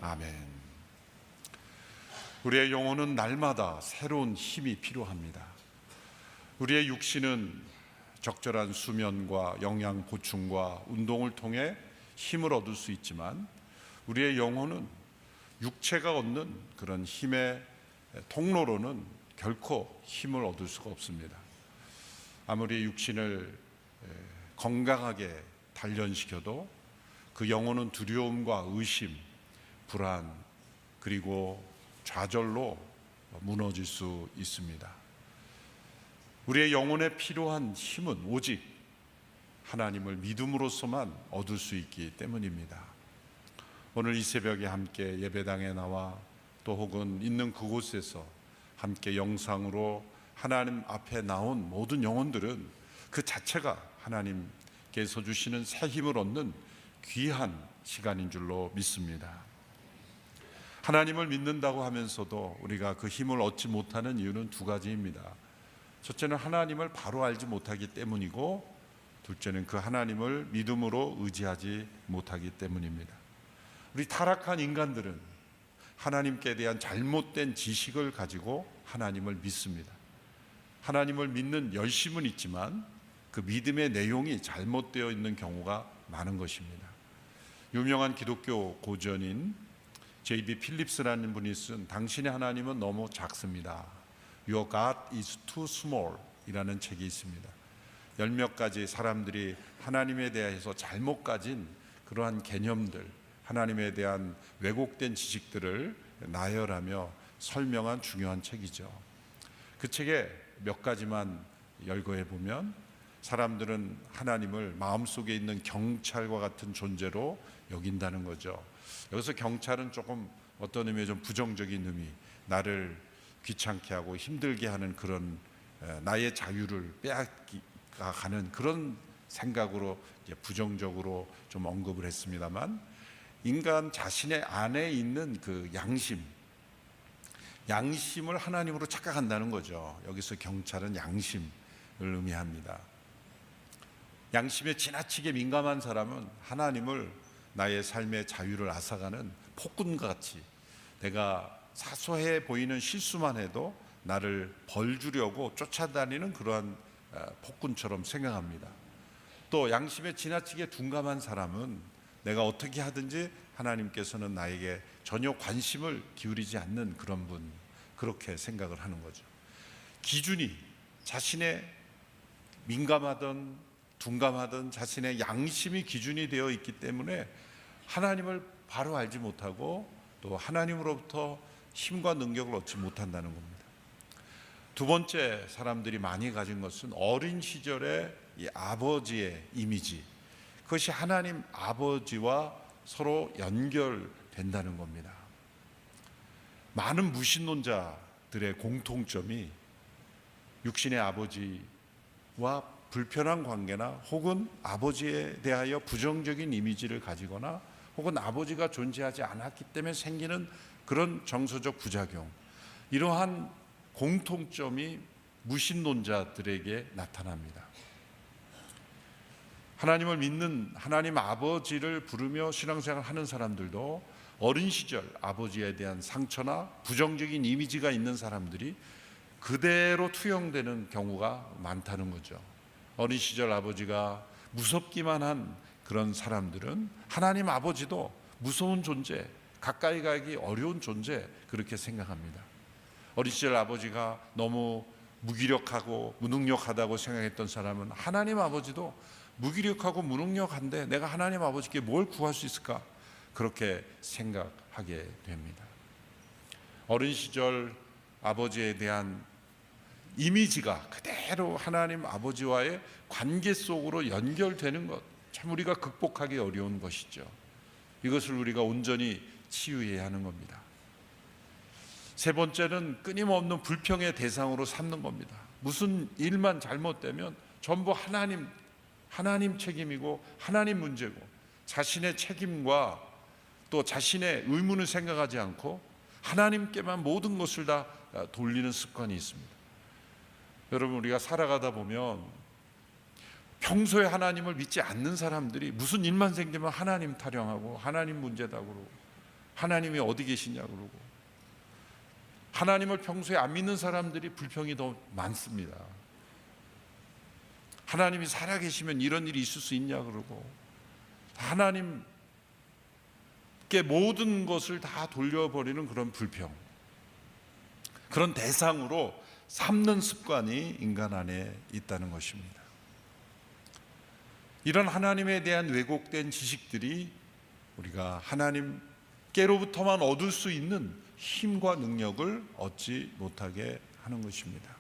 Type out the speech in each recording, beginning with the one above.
아멘. 우리의 영혼은 날마다 새로운 힘이 필요합니다. 우리의 육신은 적절한 수면과 영양 보충과 운동을 통해 힘을 얻을 수 있지만 우리의 영혼은 육체가 얻는 그런 힘의 통로로는 결코 힘을 얻을 수가 없습니다. 아무리 육신을 건강하게 단련시켜도 그 영혼은 두려움과 의심, 불안, 그리고 좌절로 무너질 수 있습니다. 우리의 영혼에 필요한 힘은 오직 하나님을 믿음으로서만 얻을 수 있기 때문입니다. 오늘 이 새벽에 함께 예배당에 나와 또 혹은 있는 그곳에서 함께 영상으로 하나님 앞에 나온 모든 영혼들은 그 자체가 하나님께서 주시는 새 힘을 얻는 귀한 시간인 줄로 믿습니다. 하나님을 믿는다고 하면서도 우리가 그 힘을 얻지 못하는 이유는 두 가지입니다. 첫째는 하나님을 바로 알지 못하기 때문이고, 둘째는 그 하나님을 믿음으로 의지하지 못하기 때문입니다. 우리 타락한 인간들은 하나님께 대한 잘못된 지식을 가지고 하나님을 믿습니다. 하나님을 믿는 열심은 있지만 그 믿음의 내용이 잘못되어 있는 경우가 많은 것입니다. 유명한 기독교 고전인 J.B. 필립스라는 분이 쓴 당신의 하나님은 너무 작습니다. Your God is too small 이라는 책이 있습니다. 열몇 가지 사람들이 하나님에 대해서 잘못 가진 그러한 개념들, 하나님에 대한 왜곡된 지식들을 나열하며 설명한 중요한 책이죠. 그 책에 몇 가지만 열거해 보면 사람들은 하나님을 마음속에 있는 경찰과 같은 존재로 여긴다는 거죠. 여기서 경찰은 조금 어떤 의미에 좀 부정적인 의미, 나를 귀찮게 하고 힘들게 하는 그런 나의 자유를 빼앗가는 그런 생각으로 부정적으로 좀 언급을 했습니다만, 인간 자신의 안에 있는 그 양심을 하나님으로 착각한다는 거죠. 여기서 경찰은 양심을 의미합니다. 양심에 지나치게 민감한 사람은 하나님을 나의 삶의 자유를 앗아가는 폭군과 같이 내가 사소해 보이는 실수만 해도 나를 벌주려고 쫓아다니는 그러한 폭군처럼 생각합니다. 또 양심에 지나치게 둔감한 사람은 내가 어떻게 하든지 하나님께서는 나에게 전혀 관심을 기울이지 않는 그런 분, 그렇게 생각을 하는 거죠. 기준이 자신의 민감하던 둔감하던 자신의 양심이 기준이 되어 있기 때문에 하나님을 바로 알지 못하고 또 하나님으로부터 힘과 능력을 얻지 못한다는 겁니다. 두 번째 사람들이 많이 가진 것은 어린 시절의 이 아버지의 이미지, 그것이 하나님 아버지와 서로 연결된다는 겁니다. 많은 무신론자들의 공통점이 육신의 아버지와 불편한 관계나 혹은 아버지에 대하여 부정적인 이미지를 가지거나 혹은 아버지가 존재하지 않았기 때문에 생기는 그런 정서적 부작용, 이러한 공통점이 무신론자들에게 나타납니다. 하나님을 믿는 하나님 아버지를 부르며 신앙생활을 하는 사람들도 어린 시절 아버지에 대한 상처나 부정적인 이미지가 있는 사람들이 그대로 투영되는 경우가 많다는 거죠. 어린 시절 아버지가 무섭기만 한 그런 사람들은 하나님 아버지도 무서운 존재, 가까이 가기 어려운 존재, 그렇게 생각합니다. 어린 시절 아버지가 너무 무기력하고 무능력하다고 생각했던 사람은 하나님 아버지도 무기력하고 무능력한데 내가 하나님 아버지께 뭘 구할 수 있을까? 그렇게 생각하게 됩니다. 어린 시절 아버지에 대한 이미지가 그대로 하나님 아버지와의 관계 속으로 연결되는 것, 참 우리가 극복하기 어려운 것이죠. 이것을 우리가 온전히 치유해야 하는 겁니다. 세 번째는 끊임없는 불평의 대상으로 삼는 겁니다. 무슨 일만 잘못되면 전부 하나님 책임이고 하나님 문제고, 자신의 책임과 또 자신의 의무는 생각하지 않고 하나님께만 모든 것을 다 돌리는 습관이 있습니다. 여러분, 우리가 살아가다 보면 평소에 하나님을 믿지 않는 사람들이 무슨 일만 생기면 하나님 타령하고 하나님 문제다 그러고 하나님이 어디 계시냐 그러고, 하나님을 평소에 안 믿는 사람들이 불평이 더 많습니다. 하나님이 살아계시면 이런 일이 있을 수 있냐 그러고, 하나님께 모든 것을 다 돌려버리는 그런 불평, 그런 대상으로 삼는 습관이 인간 안에 있다는 것입니다. 이런 하나님에 대한 왜곡된 지식들이 우리가 하나님께로부터만 얻을 수 있는 힘과 능력을 얻지 못하게 하는 것입니다.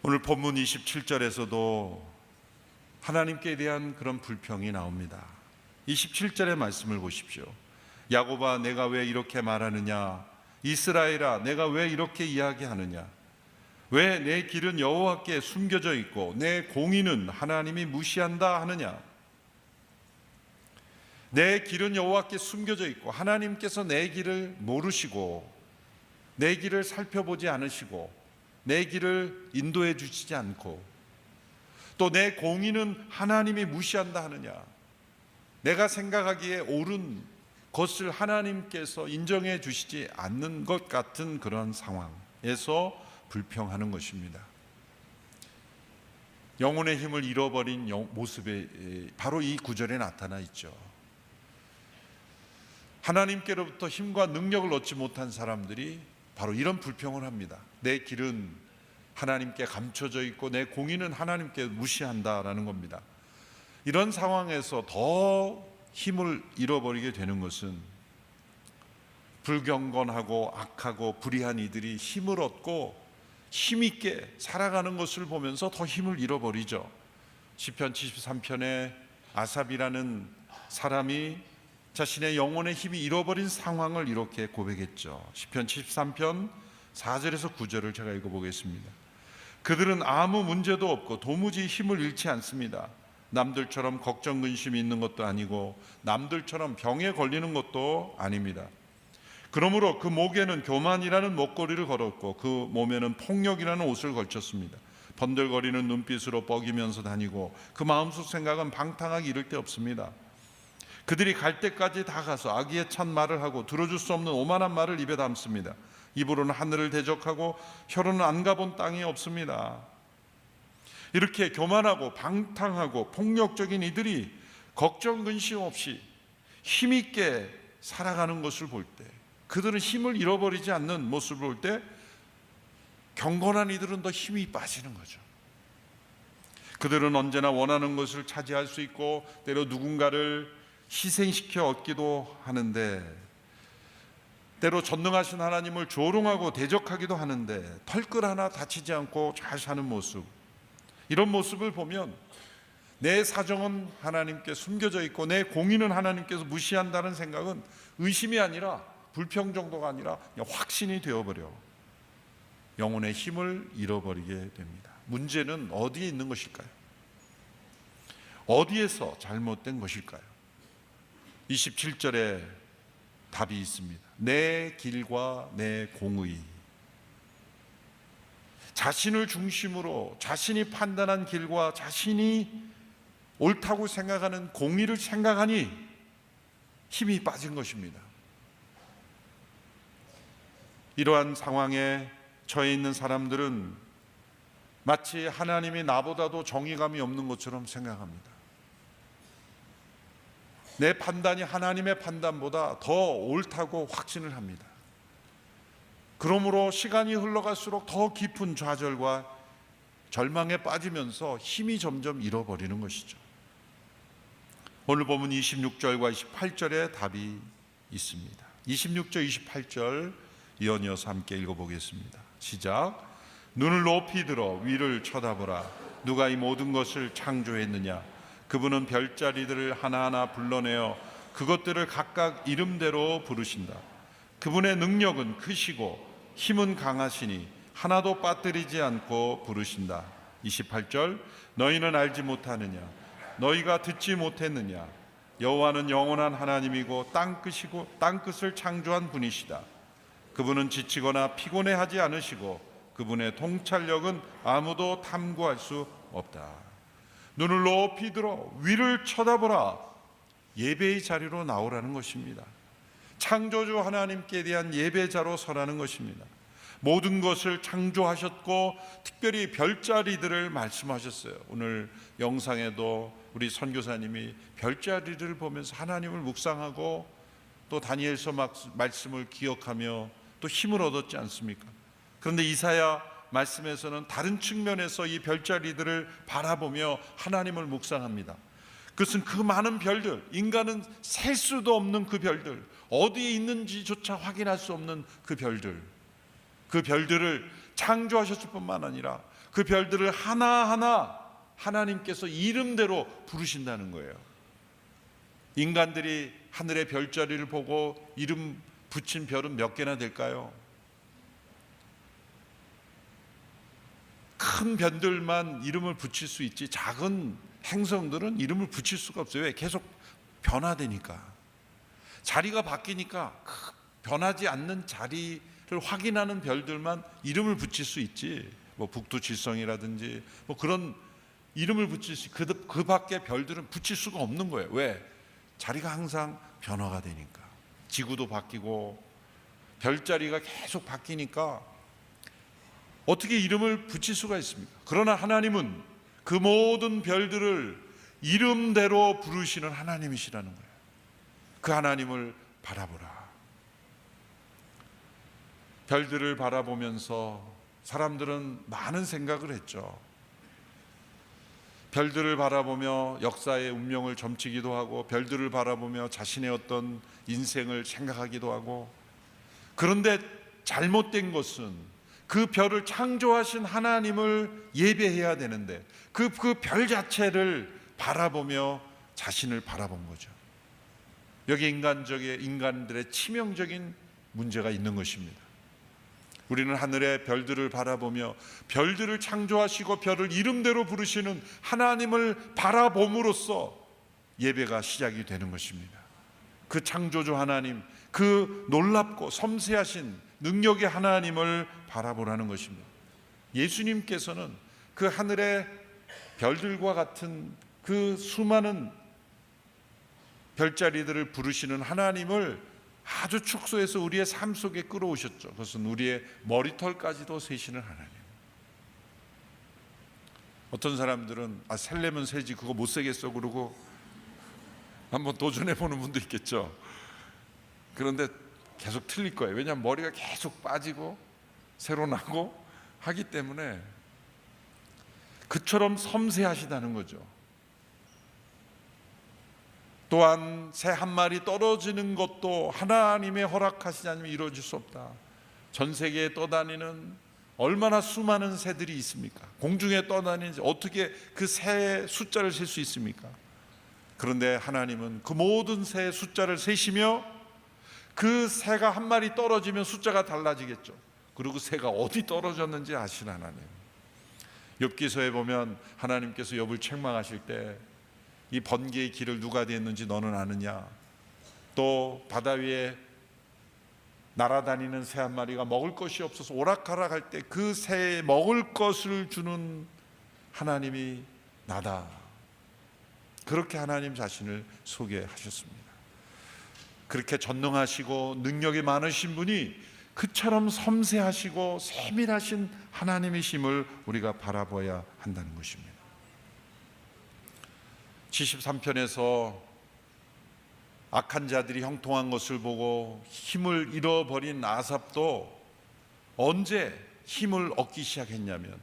오늘 본문 27절에서도 하나님께 대한 그런 불평이 나옵니다. 27절의 말씀을 보십시오. 야곱아, 내가 왜 이렇게 말하느냐? 이스라엘아, 내가 왜 이렇게 이야기하느냐? 왜 내 길은 여호와께 숨겨져 있고 내 공의는 하나님이 무시한다 하느냐? 내 길은 여호와께 숨겨져 있고 하나님께서 내 길을 모르시고 내 길을 살펴보지 않으시고 내 길을 인도해 주시지 않고 또 내 공의는 하나님이 무시한다 하느냐? 내가 생각하기에 옳은 것을 하나님께서 인정해 주시지 않는 것 같은 그런 상황에서 불평하는 것입니다. 영혼의 힘을 잃어버린 모습에 바로 이 구절에 나타나 있죠. 하나님께로부터 힘과 능력을 얻지 못한 사람들이 바로 이런 불평을 합니다. 내 길은 하나님께 감춰져 있고 내 공의는 하나님께 무시한다라는 겁니다. 이런 상황에서 더 힘을 잃어버리게 되는 것은 불경건하고 악하고 불의한 이들이 힘을 얻고 힘있게 살아가는 것을 보면서 더 힘을 잃어버리죠. 시편 73편에 아삽이라는 사람이 자신의 영혼의 힘이 잃어버린 상황을 이렇게 고백했죠. 시편 73편 4절에서 9절을 제가 읽어보겠습니다. 그들은 아무 문제도 없고 도무지 힘을 잃지 않습니다. 남들처럼 걱정 근심이 있는 것도 아니고 남들처럼 병에 걸리는 것도 아닙니다. 그러므로 그 목에는 교만이라는 목걸이를 걸었고 그 몸에는 폭력이라는 옷을 걸쳤습니다. 번들거리는 눈빛으로 뻐기면서 다니고 그 마음속 생각은 방탕하기 이를 데 없습니다. 그들이 갈 때까지 다 가서 악의에 찬 말을 하고 들어줄 수 없는 오만한 말을 입에 담습니다. 입으로는 하늘을 대적하고 혀로는 안 가본 땅이 없습니다. 이렇게 교만하고 방탕하고 폭력적인 이들이 걱정 근심 없이 힘있게 살아가는 것을 볼 때, 그들은 힘을 잃어버리지 않는 모습을 볼 때 경건한 이들은 더 힘이 빠지는 거죠. 그들은 언제나 원하는 것을 차지할 수 있고 때로 누군가를 희생시켜 얻기도 하는데, 때로 전능하신 하나님을 조롱하고 대적하기도 하는데 털끝 하나 다치지 않고 잘 사는 모습, 이런 모습을 보면 내 사정은 하나님께 숨겨져 있고 내 공의는 하나님께서 무시한다는 생각은 의심이 아니라 불평 정도가 아니라 그냥 확신이 되어버려 영혼의 힘을 잃어버리게 됩니다. 문제는 어디에 있는 것일까요? 어디에서 잘못된 것일까요? 27절에 답이 있습니다. 내 길과 내 공의. 자신을 중심으로 자신이 판단한 길과 자신이 옳다고 생각하는 공의를 생각하니 힘이 빠진 것입니다. 이러한 상황에 처해 있는 사람들은 마치 하나님이 나보다도 정의감이 없는 것처럼 생각합니다. 내 판단이 하나님의 판단보다 더 옳다고 확신을 합니다. 그러므로 시간이 흘러갈수록 더 깊은 좌절과 절망에 빠지면서 힘이 점점 잃어버리는 것이죠. 오늘 보면 26절과 28절에 답이 있습니다. 26절, 28절 이어서 함께 읽어보겠습니다. 시작. 눈을 높이 들어 위를 쳐다보라. 누가 이 모든 것을 창조했느냐? 그분은 별자리들을 하나하나 불러내어 그것들을 각각 이름대로 부르신다. 그분의 능력은 크시고 힘은 강하시니 하나도 빠뜨리지 않고 부르신다. 28절. 너희는 알지 못하느냐? 너희가 듣지 못했느냐? 여호와는 영원한 하나님이고 땅끝을 창조한 분이시다. 그분은 지치거나 피곤해하지 않으시고 그분의 통찰력은 아무도 탐구할 수 없다. 눈을 높이 들어 위를 쳐다보라. 예배의 자리로 나오라는 것입니다. 창조주 하나님께 대한 예배자로 서라는 것입니다. 모든 것을 창조하셨고 특별히 별자리들을 말씀하셨어요. 오늘 영상에도 우리 선교사님이 별자리를 보면서 하나님을 묵상하고 또 다니엘서 말씀을 기억하며 또 힘을 얻었지 않습니까? 그런데 이사야 말씀에서는 다른 측면에서 이 별자리들을 바라보며 하나님을 묵상합니다. 그것은 그 많은 별들, 인간은 셀 수도 없는 그 별들, 어디에 있는지조차 확인할 수 없는 그 별들을 창조하셨을 뿐만 아니라 그 별들을 하나하나 하나님께서 이름대로 부르신다는 거예요. 인간들이 하늘의 별자리를 보고 이름 붙인 별은 몇 개나 될까요? 큰 별들만 이름을 붙일 수 있지 작은 행성들은 이름을 붙일 수가 없어요. 왜? 계속 변화되니까. 자리가 바뀌니까 변하지 않는 자리를 확인하는 별들만 이름을 붙일 수 있지, 뭐 북두칠성이라든지 뭐 그런 이름을 붙일 수, 그 밖에 별들은 붙일 수가 없는 거예요. 왜? 자리가 항상 변화가 되니까. 지구도 바뀌고 별자리가 계속 바뀌니까 어떻게 이름을 붙일 수가 있습니까? 그러나 하나님은 그 모든 별들을 이름대로 부르시는 하나님이시라는 거예요. 그 하나님을 바라보라. 별들을 바라보면서 사람들은 많은 생각을 했죠. 별들을 바라보며 역사의 운명을 점치기도 하고, 별들을 바라보며 자신의 어떤 인생을 생각하기도 하고. 그런데 잘못된 것은 그 별을 창조하신 하나님을 예배해야 되는데 그 별 자체를 바라보며 자신을 바라본 거죠. 여기 인간들의 치명적인 문제가 있는 것입니다. 우리는 하늘의 별들을 바라보며 별들을 창조하시고 별을 이름대로 부르시는 하나님을 바라봄으로써 예배가 시작이 되는 것입니다. 그 창조주 하나님, 그 놀랍고 섬세하신 능력의 하나님을 바라보라는 것입니다. 예수님께서는 그 하늘의 별들과 같은 그 수많은 별자리들을 부르시는 하나님을 아주 축소해서 우리의 삶 속에 끌어오셨죠. 그것은 우리의 머리털까지도 세시는 하나님. 어떤 사람들은 세려면 세지 그거 못 세겠어 그러고 한번 도전해 보는 분도 있겠죠. 그런데 계속 틀릴 거예요. 왜냐하면 머리가 계속 빠지고 새로 나고 하기 때문에. 그처럼 섬세하시다는 거죠. 또한 새 한 마리 떨어지는 것도 하나님의 허락하시지 않으면 이루어질 수 없다. 전 세계에 떠다니는 얼마나 수많은 새들이 있습니까? 공중에 떠다니는지 어떻게 그 새의 숫자를 셀 수 있습니까? 그런데 하나님은 그 모든 새의 숫자를 세시며 그 새가 한 마리 떨어지면 숫자가 달라지겠죠. 그리고 새가 어디 떨어졌는지 아시는 하나님. 욥기서에 보면 하나님께서 욥을 책망하실 때 이 번개의 길을 누가 댔는지 너는 아느냐, 또 바다 위에 날아다니는 새 한 마리가 먹을 것이 없어서 오락가락 할 때 그 새에 먹을 것을 주는 하나님이 나다. 그렇게 하나님 자신을 소개하셨습니다. 그렇게 전능하시고 능력이 많으신 분이 그처럼 섬세하시고 세밀하신 하나님이심을 우리가 바라봐야 한다는 것입니다. 73편에서 악한 자들이 형통한 것을 보고 힘을 잃어버린 아삽도 언제 힘을 얻기 시작했냐면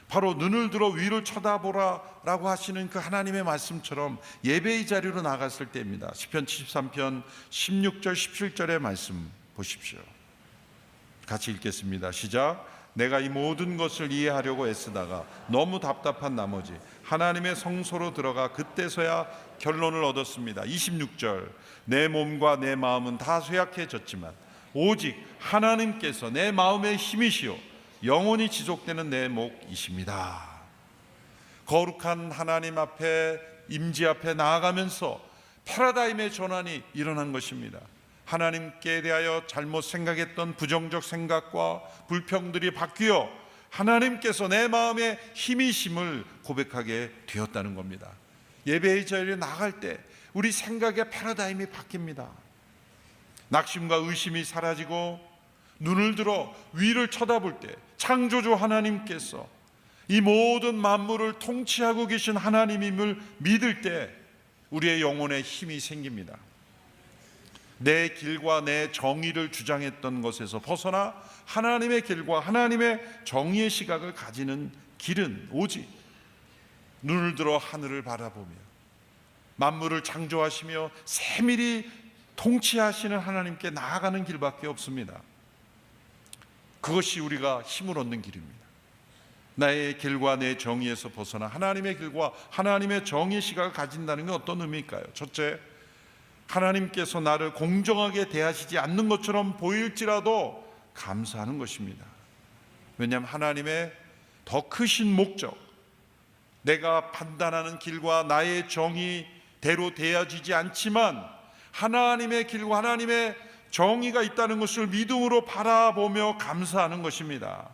바로 눈을 들어 위를 쳐다보라 라고 하시는 그 하나님의 말씀처럼 예배의 자리로 나갔을 때입니다. 시편 73편 16절 17절의 말씀 보십시오. 같이 읽겠습니다. 시작. 내가 이 모든 것을 이해하려고 애쓰다가 너무 답답한 나머지 하나님의 성소로 들어가 그때서야 결론을 얻었습니다. 26절. 내 몸과 내 마음은 다 쇠약해졌지만 오직 하나님께서 내 마음의 힘이시요 영원히 지속되는 내 목이십니다. 거룩한 하나님 앞에, 임재 앞에 나아가면서 패러다임의 전환이 일어난 것입니다. 하나님께 대하여 잘못 생각했던 부정적 생각과 불평들이 바뀌어 하나님께서 내 마음의 힘이심을 고백하게 되었다는 겁니다. 예배의 자리에 나갈 때 우리 생각의 패러다임이 바뀝니다. 낙심과 의심이 사라지고 눈을 들어 위를 쳐다볼 때 창조주 하나님께서 이 모든 만물을 통치하고 계신 하나님임을 믿을 때 우리의 영혼에 힘이 생깁니다. 내 길과 내 정의를 주장했던 것에서 벗어나 하나님의 길과 하나님의 정의의 시각을 가지는 길은 오직 눈을 들어 하늘을 바라보며 만물을 창조하시며 세밀히 통치하시는 하나님께 나아가는 길밖에 없습니다. 그것이 우리가 힘을 얻는 길입니다. 나의 길과 내 정의에서 벗어나 하나님의 길과 하나님의 정의의 시각을 가진다는 게 어떤 의미일까요? 첫째, 하나님께서 나를 공정하게 대하시지 않는 것처럼 보일지라도 감사하는 것입니다. 왜냐하면 하나님의 더 크신 목적, 내가 판단하는 길과 나의 정의대로 대해지지 않지만 하나님의 길과 하나님의 정의가 있다는 것을 믿음으로 바라보며 감사하는 것입니다.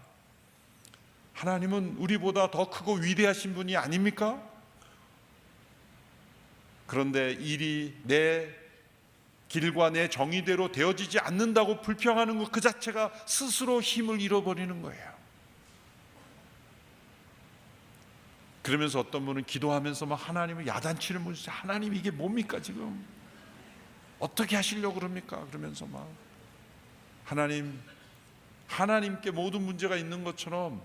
하나님은 우리보다 더 크고 위대하신 분이 아닙니까? 그런데 일이 내 길과 내 정의대로 되어지지 않는다고 불평하는 것 그 자체가 스스로 힘을 잃어버리는 거예요. 그러면서 어떤 분은 기도하면서 막 하나님을 야단치는 분이 있어요. 하나님 이게 뭡니까 지금? 어떻게 하시려고 그럽니까? 그러면서 막 하나님께 모든 문제가 있는 것처럼,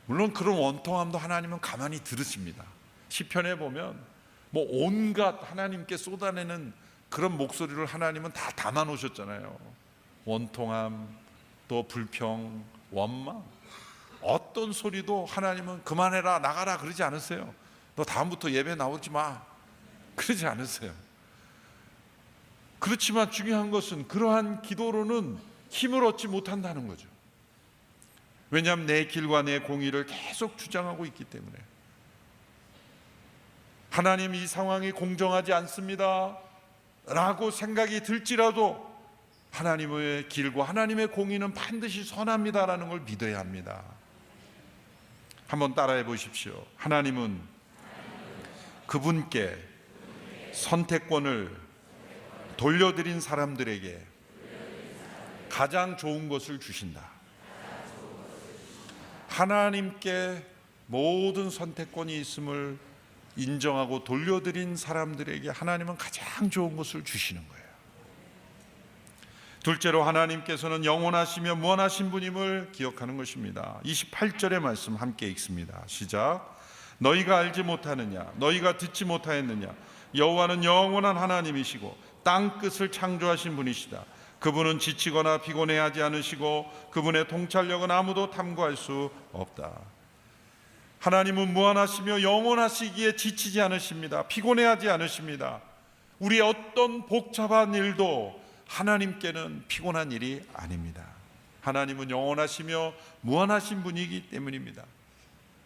물론 그런 원통함도 하나님은 가만히 들으십니다. 시편에 보면 뭐 온갖 하나님께 쏟아내는 그런 목소리를 하나님은 다 담아 놓으셨잖아요. 원통함, 또 불평, 원망, 어떤 소리도 하나님은 그만해라, 나가라 그러지 않으세요. 너 다음부터 예배 나오지 마 그러지 않으세요. 그렇지만 중요한 것은 그러한 기도로는 힘을 얻지 못한다는 거죠. 왜냐하면 내 길과 내 공의를 계속 주장하고 있기 때문에. 하나님 이 상황이 공정하지 않습니다 라고 생각이 들지라도 하나님의 길과 하나님의 공의는 반드시 선합니다 라는 걸 믿어야 합니다. 한번 따라해 보십시오. 하나님은 그분께 선택권을 돌려드린 사람들에게 가장 좋은 것을 주신다. 하나님께 모든 선택권이 있음을 인정하고 돌려드린 사람들에게 하나님은 가장 좋은 것을 주시는 거예요. 둘째로 하나님께서는 영원하시며 무한하신 분임을 기억하는 것입니다. 28절의 말씀 함께 읽습니다. 시작. 너희가 알지 못하느냐, 너희가 듣지 못하였느냐, 여호와는 영원한 하나님이시고 땅 끝을 창조하신 분이시다. 그분은 지치거나 피곤해하지 않으시고 그분의 통찰력은 아무도 탐구할 수 없다. 하나님은 무한하시며 영원하시기에 지치지 않으십니다. 피곤해하지 않으십니다. 우리의 어떤 복잡한 일도 하나님께는 피곤한 일이 아닙니다. 하나님은 영원하시며 무한하신 분이기 때문입니다.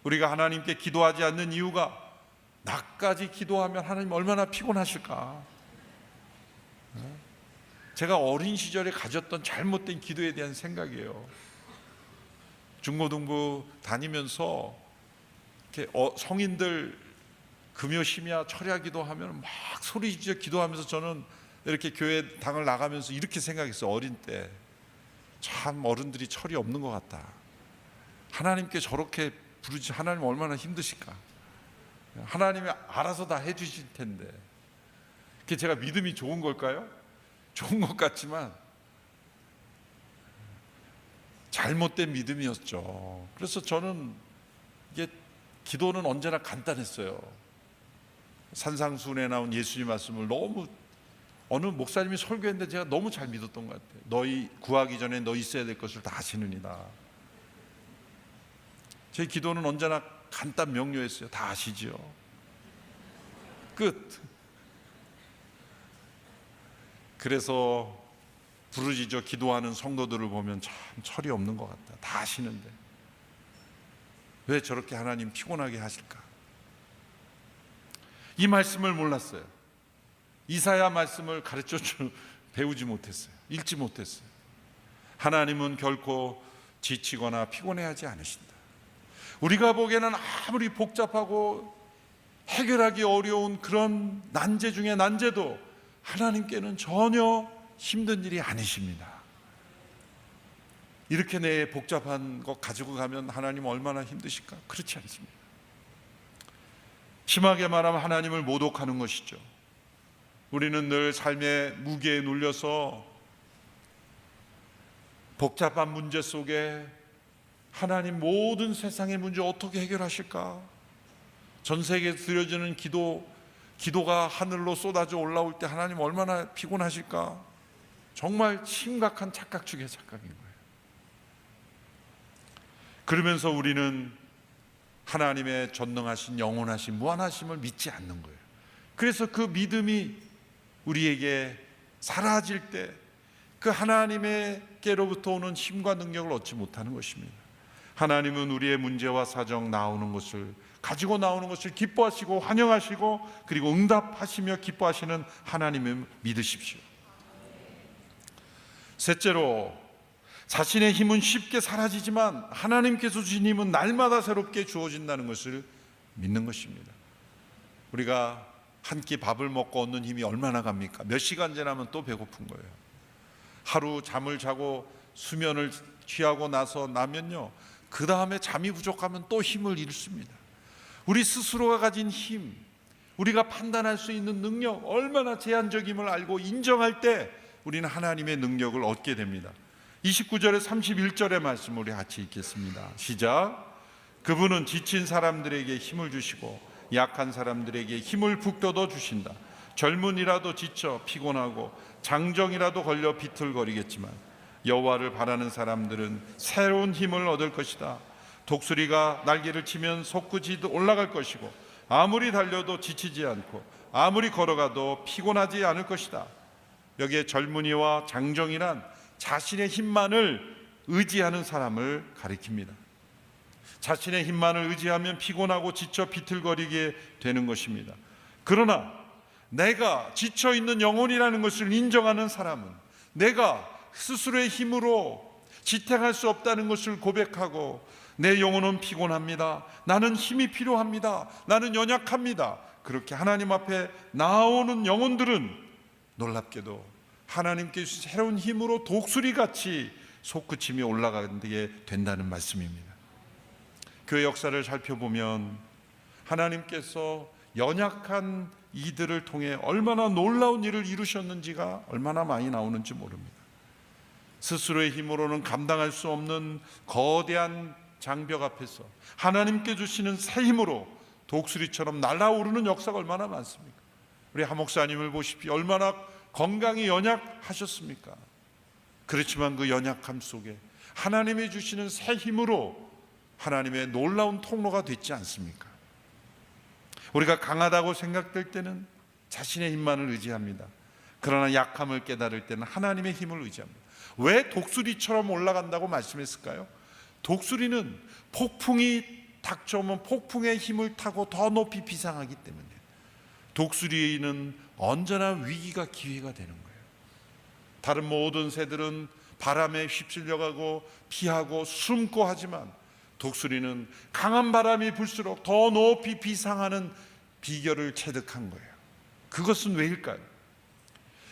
우리가 하나님께 기도하지 않는 이유가 나까지 기도하면 하나님 얼마나 피곤하실까? 제가 어린 시절에 가졌던 잘못된 기도에 대한 생각이에요. 중고등부 다니면서 이렇게 성인들 금요 심야 철야 기도하면 막 소리 지르며 기도하면서 저는 이렇게 교회 당을 나가면서 이렇게 생각했어요. 어린 때 참 어른들이 철이 없는 것 같다. 하나님께 저렇게 부르지 하나님 얼마나 힘드실까? 하나님이 알아서 다 해주실 텐데. 그게 제가 믿음이 좋은 걸까요? 좋은 것 같지만 잘못된 믿음이었죠. 그래서 저는 이게 기도는 언제나 간단했어요. 산상수훈에 나온 예수님 말씀을 너무 어느 목사님이 설교했는데 제가 너무 잘 믿었던 것 같아요. 너희 구하기 전에 너 있어야 될 것을 다 아시느니라. 제 기도는 언제나 간단 명료했어요. 다 아시지요. 끝. 그래서 부르짖어 기도하는 성도들을 보면 참 철이 없는 것 같다. 다 아시는데 왜 저렇게 하나님 피곤하게 하실까? 이 말씀을 몰랐어요. 이사야 말씀을 가르쳐 배우지 못했어요. 읽지 못했어요. 하나님은 결코 지치거나 피곤해하지 않으신다. 우리가 보기에는 아무리 복잡하고 해결하기 어려운 그런 난제 중에 난제도 하나님께는 전혀 힘든 일이 아니십니다. 이렇게 내 복잡한 것 가지고 가면 하나님 얼마나 힘드실까? 그렇지 않습니다. 심하게 말하면 하나님을 모독하는 것이죠. 우리는 늘 삶의 무게에 눌려서 복잡한 문제 속에 하나님 모든 세상의 문제 어떻게 해결하실까? 전 세계에 드려지는 기도가 하늘로 쏟아져 올라올 때 하나님 얼마나 피곤하실까? 정말 심각한 착각 중에 착각인 거예요. 그러면서 우리는 하나님의 전능하신 영원하신 무한하심을 믿지 않는 거예요. 그래서 그 믿음이 우리에게 사라질 때 그 하나님께로부터 오는 힘과 능력을 얻지 못하는 것입니다. 하나님은 우리의 문제와 사정 가지고 나오는 것을 기뻐하시고 환영하시고 그리고 응답하시며 기뻐하시는 하나님을 믿으십시오. 셋째로, 자신의 힘은 쉽게 사라지지만 하나님께서 주신 힘은 날마다 새롭게 주어진다는 것을 믿는 것입니다. 우리가 한 끼 밥을 먹고 얻는 힘이 얼마나 갑니까? 몇 시간 지나면 또 배고픈 거예요. 하루 잠을 자고 수면을 취하고 나면요, 그 다음에 잠이 부족하면 또 힘을 잃습니다. 우리 스스로가 가진 힘, 우리가 판단할 수 있는 능력, 얼마나 제한적임을 알고 인정할 때 우리는 하나님의 능력을 얻게 됩니다. 29절에 31절의 말씀 우리 같이 읽겠습니다. 시작. 그분은 지친 사람들에게 힘을 주시고 약한 사람들에게 힘을 북돋워 주신다. 젊은이라도 지쳐 피곤하고 장정이라도 걸려 비틀거리겠지만 여호와를 바라는 사람들은 새로운 힘을 얻을 것이다. 독수리가 날개를 치면 솟구치 올라갈 것이고 아무리 달려도 지치지 않고 아무리 걸어가도 피곤하지 않을 것이다. 여기에 젊은이와 장정이란 자신의 힘만을 의지하는 사람을 가리킵니다. 자신의 힘만을 의지하면 피곤하고 지쳐 비틀거리게 되는 것입니다. 그러나 내가 지쳐있는 영혼이라는 것을 인정하는 사람은, 내가 스스로의 힘으로 지탱할 수 없다는 것을 고백하고 내 영혼은 피곤합니다, 나는 힘이 필요합니다, 나는 연약합니다, 그렇게 하나님 앞에 나오는 영혼들은 놀랍게도 하나님께 주신 새로운 힘으로 독수리같이 솟구치며 올라가게 된다는 말씀입니다. 교회 역사를 살펴보면 하나님께서 연약한 이들을 통해 얼마나 놀라운 일을 이루셨는지가 얼마나 많이 나오는지 모릅니다. 스스로의 힘으로는 감당할 수 없는 거대한 장벽 앞에서 하나님께 주시는 새 힘으로 독수리처럼 날아오르는 역사가 얼마나 많습니까? 우리 하 목사님을 보십시오. 얼마나 건강이 연약하셨습니까? 그렇지만 그 연약함 속에 하나님이 주시는 새 힘으로 하나님의 놀라운 통로가 됐지 않습니까? 우리가 강하다고 생각될 때는 자신의 힘만을 의지합니다. 그러나 약함을 깨달을 때는 하나님의 힘을 의지합니다. 왜 독수리처럼 올라간다고 말씀했을까요? 독수리는 폭풍이 닥쳐오면 폭풍의 힘을 타고 더 높이 비상하기 때문에 독수리는 언제나 위기가 기회가 되는 거예요. 다른 모든 새들은 바람에 휩쓸려가고 피하고 숨고 하지만 독수리는 강한 바람이 불수록 더 높이 비상하는 비결을 체득한 거예요. 그것은 왜일까요?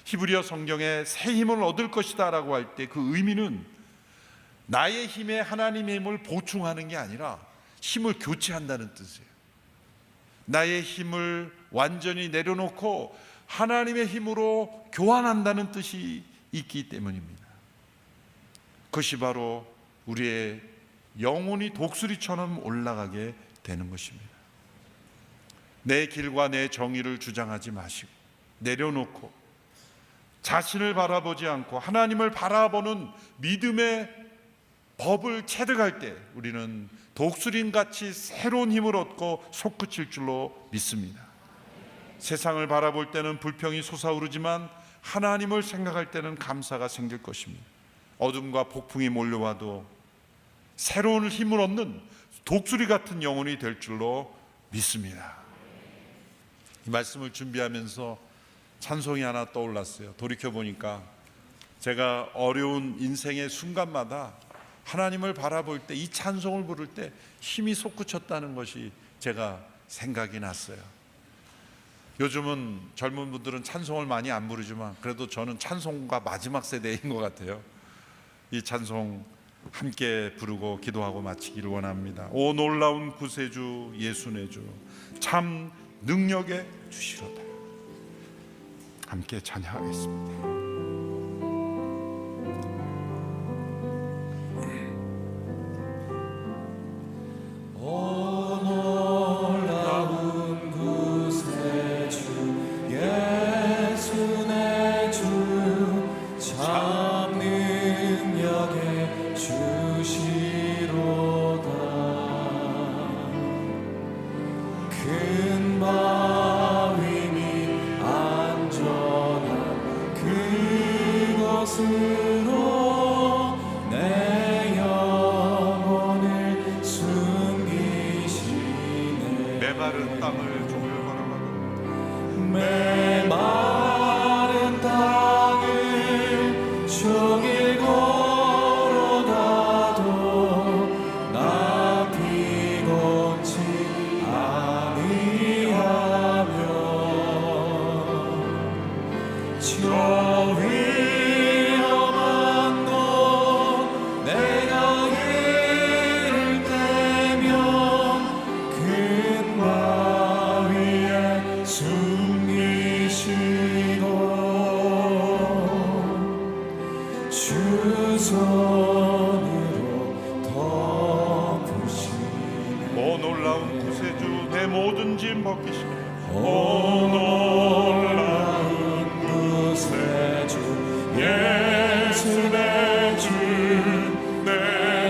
히브리어 성경에 새 힘을 얻을 것이다 라고 할 때 그 의미는 나의 힘에 하나님의 힘을 보충하는 게 아니라 힘을 교체한다는 뜻이에요. 나의 힘을 완전히 내려놓고 하나님의 힘으로 교환한다는 뜻이 있기 때문입니다. 그것이 바로 우리의 영혼이 독수리처럼 올라가게 되는 것입니다. 내 길과 내 정의를 주장하지 마시고 내려놓고 자신을 바라보지 않고 하나님을 바라보는 믿음의 법을 체득할 때 우리는 독수리같이 새로운 힘을 얻고 솟구칠 줄로 믿습니다. 세상을 바라볼 때는 불평이 솟아오르지만 하나님을 생각할 때는 감사가 생길 것입니다. 어둠과 폭풍이 몰려와도 새로운 힘을 얻는 독수리 같은 영혼이 될 줄로 믿습니다. 이 말씀을 준비하면서 찬송이 하나 떠올랐어요. 돌이켜보니까 제가 어려운 인생의 순간마다 하나님을 바라볼 때 이 찬송을 부를 때 힘이 솟구쳤다는 것이 제가 생각이 났어요. 요즘은 젊은 분들은 찬송을 많이 안 부르지만 그래도 저는 찬송가 마지막 세대인 것 같아요. 이 찬송 함께 부르고 기도하고 마치기를 원합니다. 오 놀라운 구세주 예수 내 주 참 능력의 주시로다. 함께 찬양하겠습니다. 메마른 땅을 종일 걸어가고 메마른 땅을 종일 걸어가도 나 피곤치 아니하며 저 위험한 곳 내가 이를 때면 큰 바위에 숨기시고 주 손으로 덮으시네. 오 놀라운 구세주 내 모든 짐 벗기시네. 오 놀라운 구세주 예수 내 주 내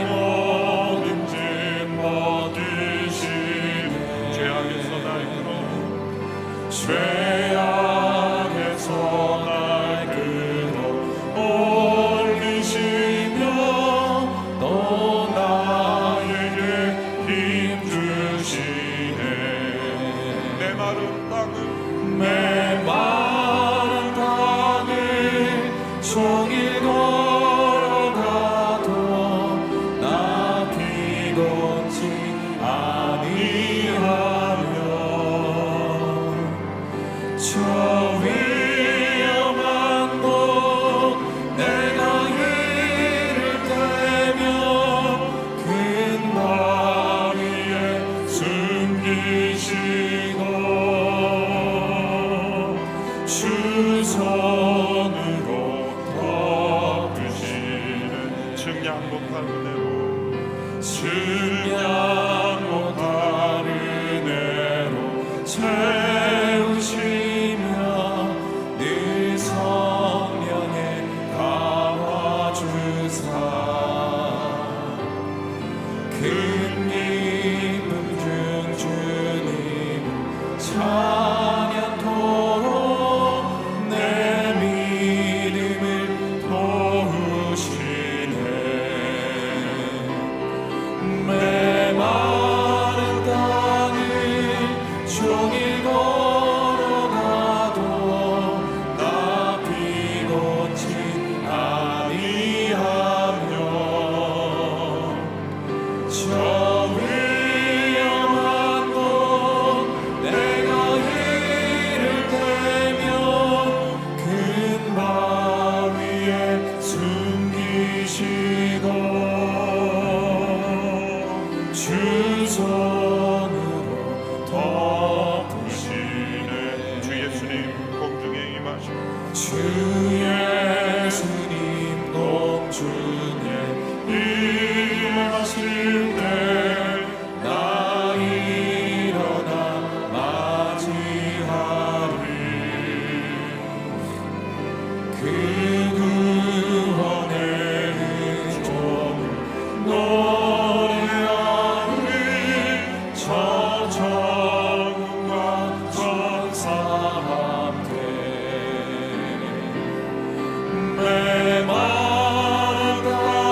모든 짐 벗기시네. 죄악에서 날 끌어 죄악에서 날 끌어 올리시며 또 나에게 힘 주시네. 메마른 땅을 메마른 땅을 종일 걸어가도 나 피곤치 아니하며 저 위험한 곳 내가 이를 때면 큰 바위에 숨기시고 주 손으로 덮으시는 증량 못할 은혜로 증량 못할 은혜로 채우시며 늘 성령에 감화주사 큰 기쁨 중 주님을 찬양토록 내 믿음을 도우시네. 메마른 땅을 종일 걸어가도 나 피곤치 아니하며 저 위험한 곳 내가 이를 때면 큰 바위에 숨기시고 주 손으로 덮으시네. 주 예수님 공중에 임하시고 주 예수님 공중에 임하실 때 나 일어나 맞이하리. 그 구원의 은총을 노래하리. 저 천국과 천사 함께 메마른 땅을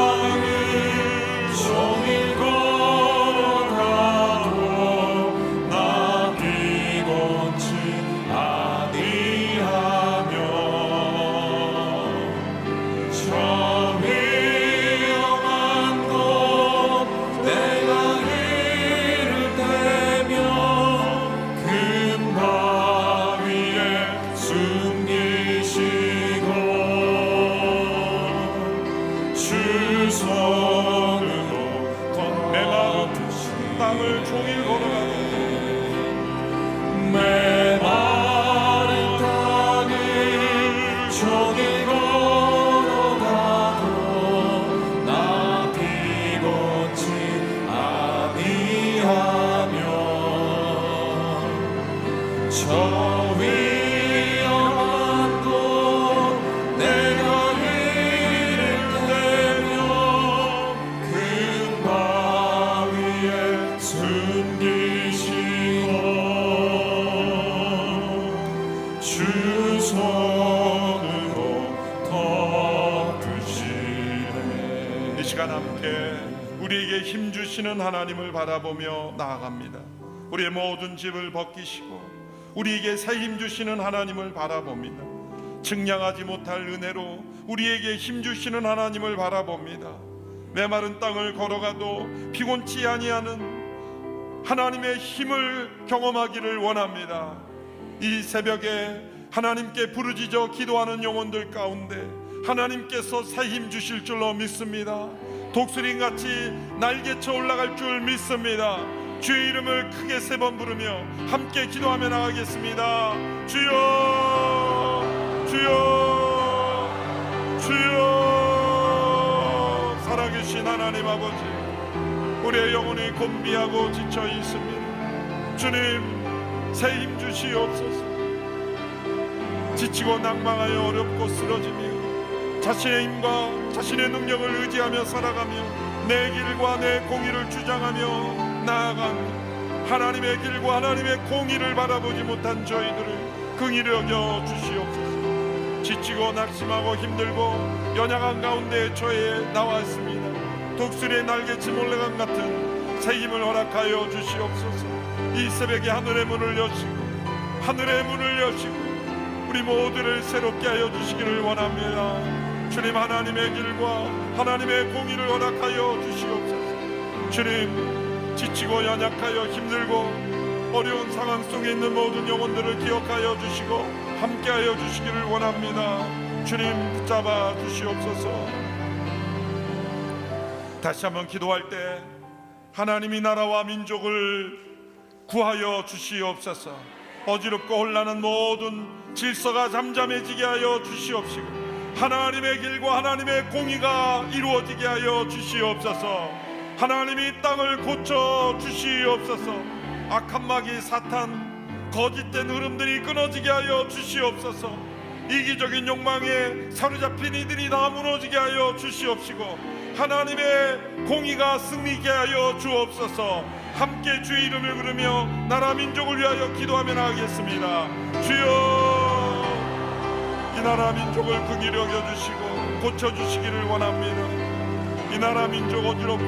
손으로 내 마음 땅을 종일 걸어가고 메마른 땅을 종일 걸어가도 나 비곤치 아니하며 저 위험한 곳 내가 이를 때며 큰 바위에 숨기시고 주 손으로 덮으시네. 이 시간 함께 우리에게 힘 주시는 하나님을 바라보며 나아갑니다. 우리의 모든 짐을 벗기시고 우리에게 새 힘 주시는 하나님을 바라봅니다. 측량하지 못할 은혜로 우리에게 힘 주시는 하나님을 바라봅니다. 메마른 땅을 걸어가도 피곤치 아니하는 하나님의 힘을 경험하기를 원합니다. 이 새벽에 하나님께 부르짖어 기도하는 영혼들 가운데 하나님께서 새 힘 주실 줄로 믿습니다. 독수리같이 날개쳐 올라갈 줄 믿습니다. 주의 이름을 크게 3번 부르며 함께 기도하며 나가겠습니다. 주여, 주여, 주여. 살아계신 하나님 아버지, 우리의 영혼이 곤비하고 지쳐 있습니다. 주님, 새 힘 주시옵소서. 지치고 낭망하여 어렵고 쓰러지며 자신의 힘과 자신의 능력을 의지하며 살아가며 내 길과 내 공의를 주장하며 나아간 하나님의 길과 하나님의 공의를 바라보지 못한 저희들을 긍휼히 여겨 주시옵소서. 지치고 낙심하고 힘들고 연약한 가운데 처해 나왔습니다. 독수리의 날개침 올라간 같은 새 힘을 허락하여 주시옵소서. 이 새벽에 하늘의 문을 여시고 하늘의 문을 여시고 우리 모두를 새롭게 하여 주시기를 원합니다. 주님, 하나님의 길과 하나님의 공의를 허락하여 주시옵소서. 주님, 지치고 연약하여 힘들고 어려운 상황 속에 있는 모든 영혼들을 기억하여 주시고 함께하여 주시기를 원합니다. 주님, 붙잡아 주시옵소서. 다시 한번 기도할 때 하나님이 나라와 민족을 구하여 주시옵소서. 어지럽고 혼란한 모든 질서가 잠잠해지게 하여 주시옵시고 하나님의 길과 하나님의 공의가 이루어지게 하여 주시옵소서. 하나님이 땅을 고쳐 주시옵소서. 악한 마귀 사탄 거짓된 흐름들이 끊어지게 하여 주시옵소서. 이기적인 욕망에 사로잡힌 이들이 다 무너지게 하여 주시옵시고 하나님의 공의가 승리케 하여 주옵소서. 함께 주의 이름을 부르며 나라 민족을 위하여 기도하며 나가겠습니다. 주여, 이 나라 민족을 긍휼히 여겨주시고 고쳐주시기를 원합니다. 이 나라 민족 어지럽고